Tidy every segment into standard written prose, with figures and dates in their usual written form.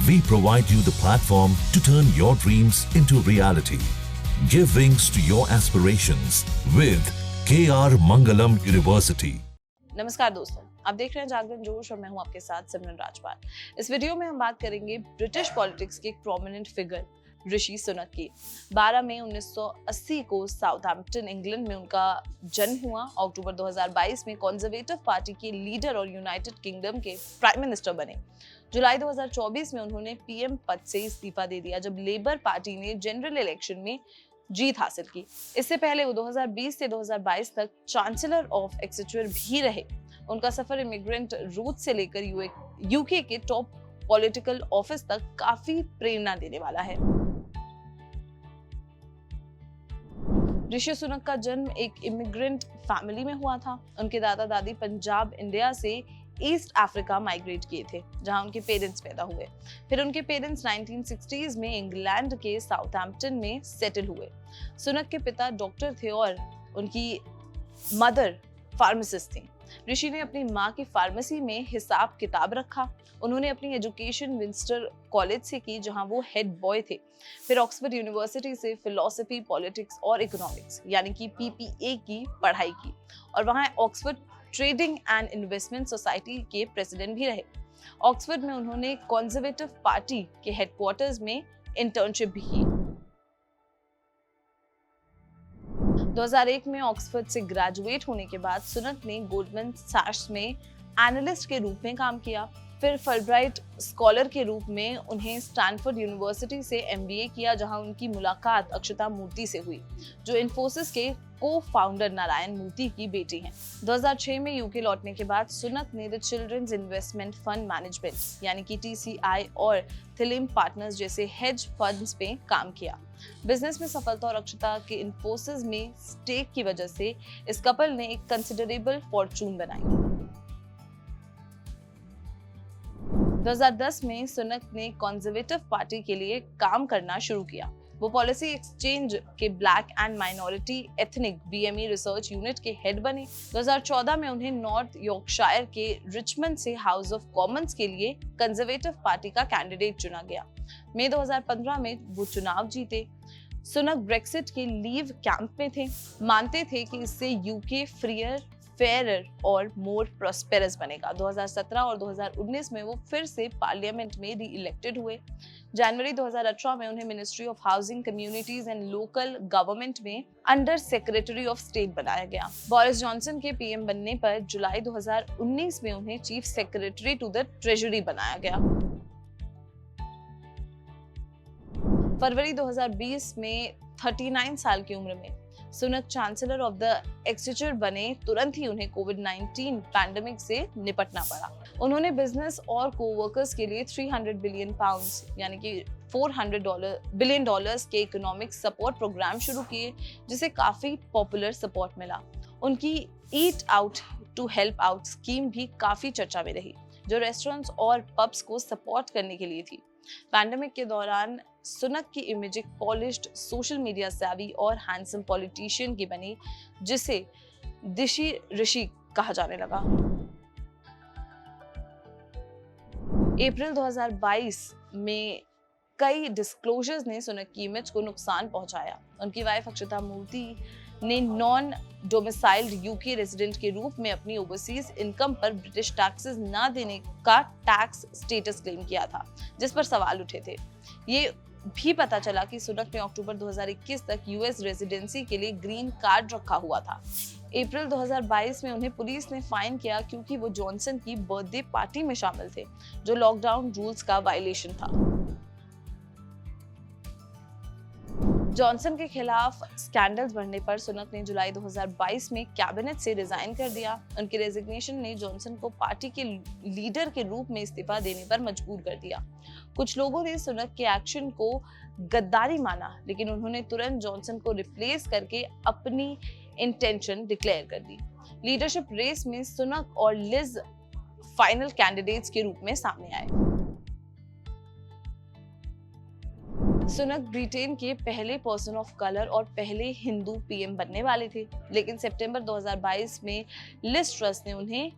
We provide you the platform to turn your dreams into reality. Give wings to your aspirations with KR Mangalam University. नमस्कार दोस्तों, आप देख रहे हैं जागरण जोश और मैं हूं आपके साथ सिमरन राजपाल। इस वीडियो में हम बात करेंगे ब्रिटिश पॉलिटिक्स के एक प्रोमिनेंट फिगर ऋषि सुनक की। 12 मई 1980 को साउथहैम्पटन इंग्लैंड में उनका जन्म हुआ। अक्टूबर 2022 में कंजर्वेटिव पार्टी के लीडर और यूनाइटेड किंगडम के प्राइम मिनिस्टर बने। जुलाई 2024 में उन्होंने पीएम पद से इस्तीफा दे दिया जब लेबर पार्टी ने जनरल इलेक्शन में जीत हासिल की। इससे पहले वो 2020 से 2022 तक चांसलर ऑफ एक्सेचर भी रहे। उनका सफर इमिग्रेंट रूट से लेकर यूके के टॉप पॉलिटिकल ऑफिस तक काफी प्रेरणा देने वाला है। ऋषि सुनक का जन्म एक इमिग्रेंट फैमिली में हुआ था। उनके दादा दादी पंजाब इंडिया से ईस्ट अफ्रीका माइग्रेट किए थे, जहां उनके पेरेंट्स पैदा हुए। फिर उनके पेरेंट्स 1960s में इंग्लैंड के साउथहैम्पटन में सेटल हुए। सुनक के पिता डॉक्टर थे और उनकी मदर फार्मासिस्ट थी। ऋषि ने अपनी माँ की फार्मेसी में हिसाब किताब रखा। उन्होंने अपनी एजुकेशन विंस्टर कॉलेज से की, जहां वो हेड बॉय थे। फिर ऑक्सफोर्ड यूनिवर्सिटी से फिलोसफी, पॉलिटिक्स और इकोनॉमिक्स यानी कि पीपीए की पढ़ाई की और वहां Oxford trading and investment society के प्रेसिडेंट भी रहे। ऑक्सफोर्ड में उन्होंने कंजर्वेटिव पार्टी के हेडक्वार्टर्स में इंटर्नशिप भी की। 2001 में ऑक्सफोर्ड से ग्रेजुएट होने के बाद सुनक ने गोल्डमैन सैक्स में एनालिस्ट के रूप में काम किया। फिर फुलब्राइट स्कॉलर के रूप में उन्हें स्टैनफोर्ड यूनिवर्सिटी से एमबीए किया, जहां उनकी मुलाकात अक्षता मूर्ति से हुई, जो इन्फोसिस के को-फाउंडर नारायण मूर्ति की बेटी हैं। 2006 में यूके लौटने के बाद सुनक ने the children's investment fund management यानी कि टीसीआई और थिलिम पार्टनर्स जैसे हेज फंड्स में काम किया। बिजनेस में सफलता और अक्षता के इन्फोसिस में स्टेक की वजह से इस कपल ने एक कंसिडरेबल फॉर्चून बनाई। 2010 में सुनक ने कंजर्वेटिव पार्टी के लिए काम करना शुरू किया। वो पॉलिसी एक्सचेंज के black and minority ethnic BME research unit के हेड बने। 2014 में उन्हें नॉर्थ यॉर्कशायर के रिचमंड से हाउस ऑफ कॉमन्स के लिए कंजर्वेटिव पार्टी का कैंडिडेट चुना गया। मई 2015 में वो चुनाव जीते। सुनक ब्रेक्सिट के लीव कैंप में थे, मानते थे कि इससे यूके फ्रीयर, फेयरर और मोर प्रॉस्पेरस बनेगा। 2017 और 2019 में वो फिर से पार्लियामेंट में री इलेक्टेड हुए। जनवरी 2018 में उन्हें ministry of housing, communities and local government में अंडर सेक्रेटरी ऑफ स्टेट बनाया गया। बोरिस जॉनसन के पीएम बनने पर जुलाई 2019 में उन्हें chief secretary to the treasury बनाया गया। फरवरी 2020 में 39 साल की उम्र में सुनक चांसलर ऑफ द एक्सेचर बने। तुरंत ही उन्हें कोविड-19 पैंडेमिक से निपटना पड़ा। उन्होंने बिजनेस और कोवर्कर्स के लिए 300 बिलियन पाउंड्स यानी कि $400 बिलियन के इकोनॉमिक सपोर्ट प्रोग्राम शुरू किए, जिसे काफी पॉपुलर सपोर्ट मिला। उनकी eat out to help out scheme भी काफी चर्चा में रही, जो रेस्टोरेंट्स और पब्स को सपोर्ट करने के लिए थी। पैंडेमिक के दौरान सुनक की इमेज एक पॉलिश्ड, सोशल मीडिया सेवी और हैंडसम पॉलिटिशियन की बनी, जिसे दिशी ऋषि कहा जाने लगा। अप्रैल 2022 में कई डिस्क्लोजर्स ने सुनक की इमेज को नुकसान पहुंचाया। उनकी वाइफ अक्षता मूर्ति ने नॉन डोमिसाइल्ड यूके रेजिडेंट के रूप में अपनी ओवरसीज इनकम पर ब्रिटिश टैक्सेस न देने का टैक्स स्टेटस क्लेम किया था, जिस पर सवाल उठे थे। ये भी पता चला कि सुनक ने अक्टूबर 2021 तक यूएस रेजिडेंसी के लिए ग्रीन कार्ड रखा हुआ था। अप्रैल 2022 में उन्हें पुलिस ने फाइन किया क्योंकि वो जॉनसन की बर्थडे पार्टी में शामिल थे, जो लॉकडाउन रूल्स का वायलेशन था। जॉनसन के खिलाफ स्कैंडल्स बढ़ने पर सुनक ने जुलाई 2022 में कैबिनेट से रिजाइन कर दिया। उनकी रेजिग्नेशन ने जॉनसन को पार्टी के लीडर के रूप में इस्तीफा देने पर मजबूर कर दिया। कुछ लोगों ने सुनक के एक्शन को गद्दारी माना, लेकिन उन्होंने तुरंत जॉनसन को रिप्लेस करके अपनी इंटेंशन डिक्लेयर कर दी। लीडरशिप रेस में सुनक और लिज फाइनल कैंडिडेट्स के रूप में सामने आए। सुनक ब्रिटेन के पहले पर्सन ऑफ कलर और पहले हिंदू पीएम बनने वाले थे, लेकिन सितंबर 2022 में लिज ट्रस ने उन्हें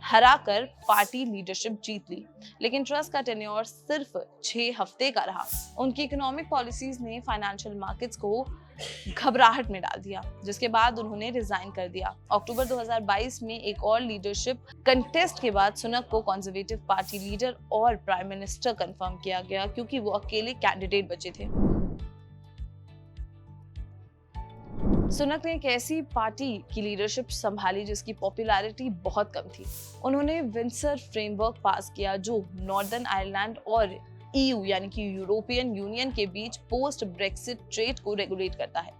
हराकर पार्टी लीडरशिप जीत ली, लेकिन ट्रस का टेन्योर सिर्फ 6 हफ्ते का रहा। उनकी इकोनॉमिक पॉलिसीज ने फाइनेंशियल मार्केट्स को घबराहट में डाल दिया, जिसके बाद उन्होंने रिजाइन कर दिया। अक्टूबर 2022 में एक और लीडरशिप कंटेस्ट के बाद सुनक को कंजर्वेटिव पार्टी लीडर और प्राइम मिनिस्टर कंफर्म किया गया, क्योंकि वो अकेले कैंडिडेट बचे थे। सुनक ने एक ऐसी पार्टी की लीडरशिप संभाली जिसकी पॉपुलैरिटी बहुत कम थी। उन्होंने विंडसर फ्रेमवर्क पास किया, जो नॉर्दर्न आयरलैंड और EU यानी कि यूरोपियन यूनियन के बीच पोस्ट ब्रेक्सिट ट्रेड को रेगुलेट करता है।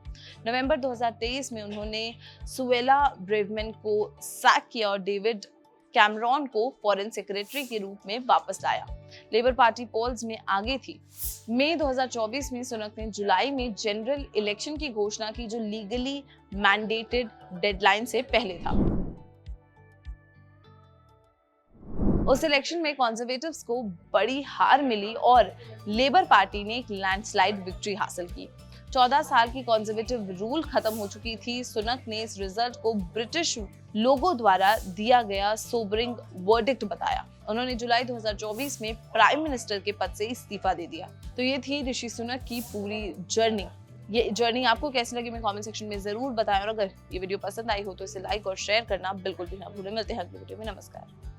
नवंबर 2023 में उन्होंने सुएला ब्रेवमैन को सैक किया और डेविड कैमरॉन को फॉरेन सेक्रेटरी के रूप में वापस लाया। लेबर पार्टी पोल्स में आगे थी। मई 2024 में सुनक ने जुलाई में जनरल इलेक्शन की घोषणा की, जो लीगली मैंडेटेड डेडलाइन से पहले था। उस इलेक्शन में कंजर्वेटिव्स को बड़ी हार मिली और लेबर पार्टी ने एक लैंडस्लाइड विक्ट्री हासिल की। 14 साल की कंजर्वेटिव रूल खत्म हो चुकी थी। सुनक ने इस रिजल्ट को ब्रिटिश लोगों द्वारा दिया गया सोबरिंग वर्डिक्ट बताया। उन्होंने जुलाई 2024 में प्राइम मिनिस्टर के पद से इस्तीफा दे दिया। तो ये थी ऋषि सुनक की पूरी जर्नी। ये जर्नी आपको कैसी लगी, मैं कमेंट सेक्शन में जरूर बताएं, और अगर ये वीडियो पसंद आई हो तो इसे लाइक और शेयर करना बिल्कुल भी ना भूलें। मिलते हैं अगले वीडियो में। नमस्कार।